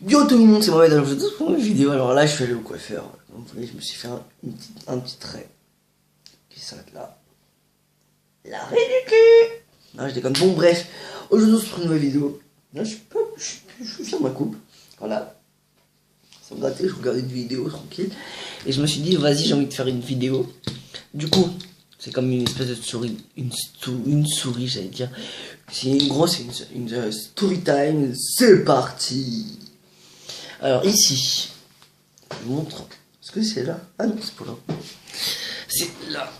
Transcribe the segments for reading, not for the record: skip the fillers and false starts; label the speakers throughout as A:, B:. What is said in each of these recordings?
A: Yo tout le monde, c'est moi dans une vidéo. Alors là, je suis allé au coiffeur. Donc, je me suis fait un petit trait qui s'arrête là. L'arrêt du cul. Non, je déconne. Bon, bref, aujourd'hui, on se trouve une nouvelle vidéo. Là, je suis fier de ma coupe. Voilà. Ça me grattait, je regardais une vidéo tranquille. Et je me suis dit, vas-y, j'ai envie de faire une vidéo. Du coup, c'est comme une espèce de souris. Une souris, j'allais dire. C'est une grosse, une story time. C'est parti. Alors ici, je vous montre. Est-ce que c'est là? Ah non, c'est pas là. C'est là.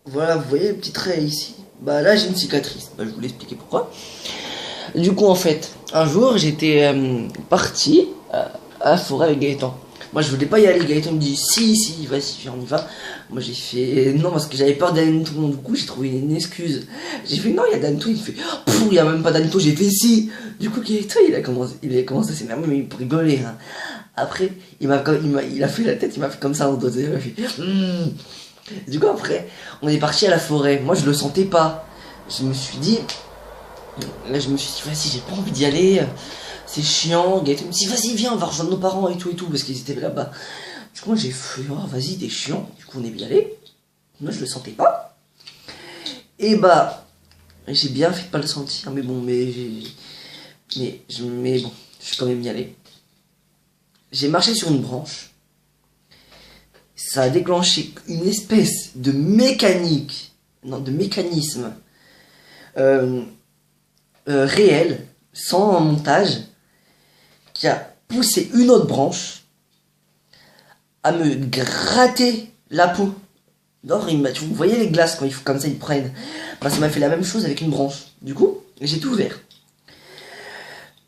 A: Voilà, vous voyez le petit trait ici. Bah là, j'ai une cicatrice. Bah, je vais vous l'expliquer pourquoi. Du coup, en fait, un jour, j'étais parti à la forêt avec Gaëtan. Moi, je voulais pas y aller. Gaëtan me dit si, vas-y, on y va. Moi, j'ai fait non parce que j'avais peur d'Anito. Du coup, j'ai trouvé une excuse. J'ai fait non, il y a Danito. Il fait il y a même pas d'Anito. J'ai fait si. Du coup, Gaëtan, il a commencé à s'énerver, mais pour rigoler. Hein. Après, il a fait la tête, il m'a fait comme ça en dos. Il m'a fait Du coup, après, on est parti à la forêt. Moi, je le sentais pas. Je me suis dit, vas-y, j'ai pas envie d'y aller. C'est chiant. Gaëtan me dit, vas-y, viens, on va rejoindre nos parents et tout, parce qu'ils étaient là-bas. Du coup, moi, j'ai fait, oh, vas-y, t'es chiant. Du coup, on est bien allé. Moi, je le sentais pas. Et bah, j'ai bien fait de pas le sentir, mais bon, mais bon, je suis quand même y allé. J'ai marché sur une branche. Ça a déclenché une espèce de mécanisme réel, sans montage, qui a poussé une autre branche à me gratter la peau. Alors, vous voyez les glaces quand comme ça ils prennent. Bah, ça m'a fait la même chose avec une branche. Du coup, j'ai tout ouvert.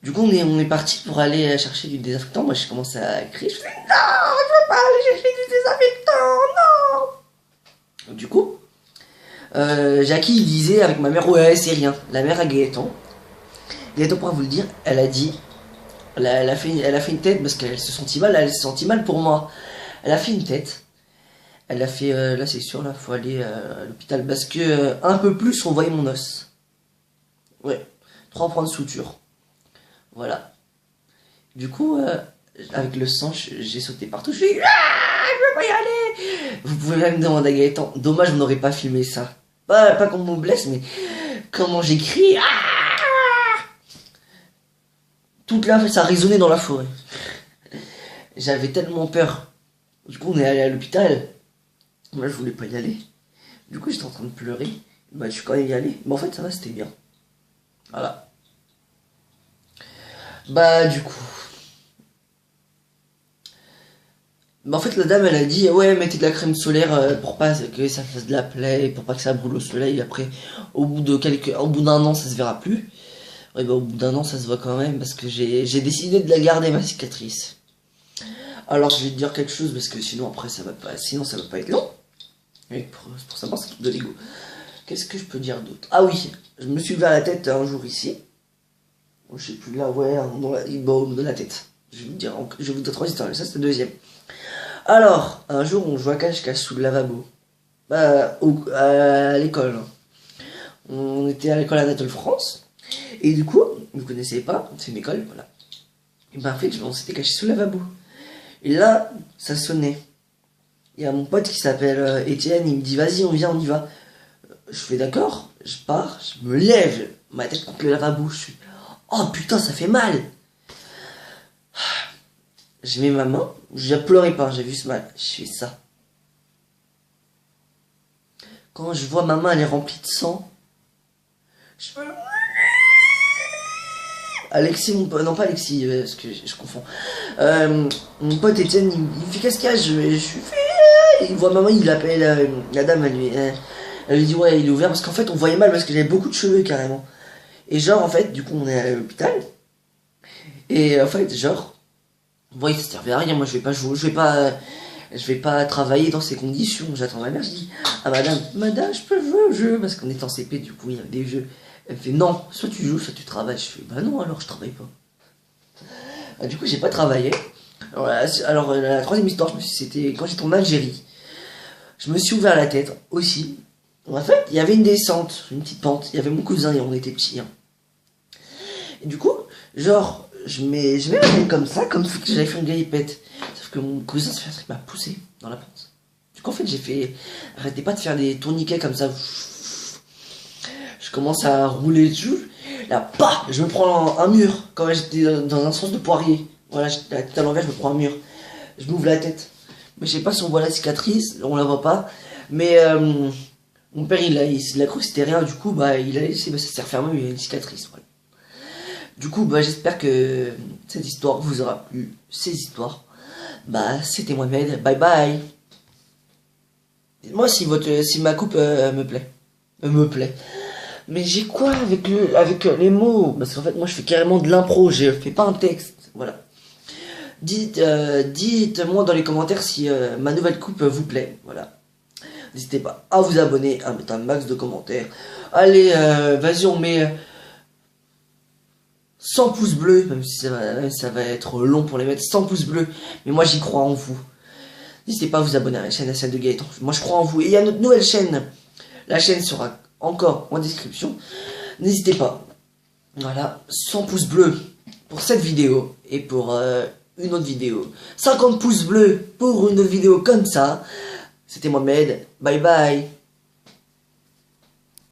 A: Du coup, on est parti pour aller chercher du désinfectant. Moi, j'ai commencé à crier. Je fais non, je veux pas aller chercher du désinfectant, non. Du coup, Jackie il disait avec ma mère, ouais, c'est rien. La mère à Gaëtan. Gaëtan, pour vous le dire, elle a dit, elle a fait une tête parce qu'elle se sentit mal. Elle se sentit mal pour moi. Elle a fait une tête. Elle a fait, là c'est sûr, là faut aller à l'hôpital parce que un peu plus on voyait mon os. Ouais, 3 points de suture. Voilà. Du coup, avec le sang, j'ai sauté partout. Je suis, je veux pas y aller. Vous pouvez même demander à Gaëtan. Dommage, on n'aurait pas filmé ça. Pas qu'on me blesse, mais comment j'écris. Toute là, ça résonnait dans la forêt. J'avais tellement peur. Du coup, on est allé à l'hôpital. Moi, je voulais pas y aller. Du coup, j'étais en train de pleurer. Bah, je suis quand même y allé. Mais en fait, ça va, c'était bien. Voilà. Bah, du coup. Bah, en fait, la dame, elle a dit, ouais, mettez de la crème solaire pour pas que ça fasse de la plaie, pour pas que ça brûle au soleil. Après, au bout d'un an, ça se verra plus. Ouais, bah, au bout d'un an, ça se voit quand même, parce que j'ai décidé de la garder, ma cicatrice. Alors, je vais te dire quelque chose, parce que sinon, après, ça va pas être long. Et pour savoir, c'est tout de l'ego. Qu'est-ce que je peux dire d'autre? Ah oui, je me suis ouvert la tête un jour ici. Je sais plus là, ouais, dans la tête. Je vais vous dire, je vais vous dire 3 histoires, ça c'est le deuxième. Alors, un jour, on joue à cache-cache sous le lavabo. Bah, à l'école. On était à l'école Anatole France. Et du coup, vous connaissez pas, c'est une école, voilà. Et ben en fait, on s'était caché sous le lavabo. Et là, ça sonnait. Il y a mon pote qui s'appelle Étienne, il me dit vas-y, on y va. Je fais d'accord, je pars, je me lève, ma tête contre le lavabo, je suis oh putain, ça fait mal. Je mets ma main, je pleurais pas, j'ai vu ce mal, je fais ça. Quand je vois ma main, elle est remplie de sang, je fais Alexis, mon pote, non pas Alexis, parce que je confonds. Mon pote Étienne, il me fait qu'est-ce qu'il y a, je suis fait. Il voit maman, il appelle la dame, elle lui dit ouais, il est ouvert parce qu'en fait on voyait mal parce que j'avais beaucoup de cheveux carrément. Et genre en fait, du coup on est à l'hôpital. Et en fait, genre, ouais, ça servait à rien, moi je vais pas jouer, je vais pas travailler dans ces conditions. J'attends ma mère, je dis ah madame, je peux jouer au jeu parce qu'on est en CP, du coup il y a des jeux. Elle me fait non, soit tu joues, soit tu travailles. Je fais bah non, alors je travaille pas. Du coup, j'ai pas travaillé. Alors la troisième histoire, c'était quand j'étais en Algérie. Je me suis ouvert la tête aussi. En fait, il y avait une descente, une petite pente. Il y avait mon cousin et on était petits. Hein. Et du coup, genre, je mets ma tête comme ça, comme si j'avais fait une galipette. Sauf que mon cousin se fait un truc, m'a poussé dans la pente. Du coup, en fait, j'ai fait... Arrêtez pas de faire des tourniquets comme ça. Je commence à rouler dessus. Là, bah, je me prends un mur. Quand j'étais dans un sens de poirier. Voilà, j'étais la tête à l'envers, je me prends un mur. Je m'ouvre la tête. Mais je sais pas si on voit la cicatrice, on la voit pas. Mais mon père, il a cru que c'était rien. Du coup, bah, il a laissé, bah, ça s'est refermé, mais il y a une cicatrice. Voilà. Du coup, bah, j'espère que cette histoire vous aura plu. Ces histoires. Bah, c'était Mohamed. Bye bye. Dites-moi si ma coupe me plaît. Me plaît. Mais j'ai quoi avec les mots? Parce qu'en fait, moi, je fais carrément de l'impro. Je fais pas un texte. Voilà. Dites-moi dans les commentaires si ma nouvelle coupe vous plaît. Voilà. N'hésitez pas à vous abonner, à mettre un max de commentaires. Allez, vas-y, on met 100 pouces bleus, même si ça va être long pour les mettre. 100 pouces bleus. Mais moi, j'y crois en vous. N'hésitez pas à vous abonner à la chaîne de Gaëtan. Moi, je crois en vous. Et il y a notre nouvelle chaîne. La chaîne sera encore en description. N'hésitez pas. Voilà, 100 pouces bleus pour cette vidéo. Et pour une autre vidéo. 50 pouces bleus pour une autre vidéo comme ça. C'était Mohamed. Bye bye.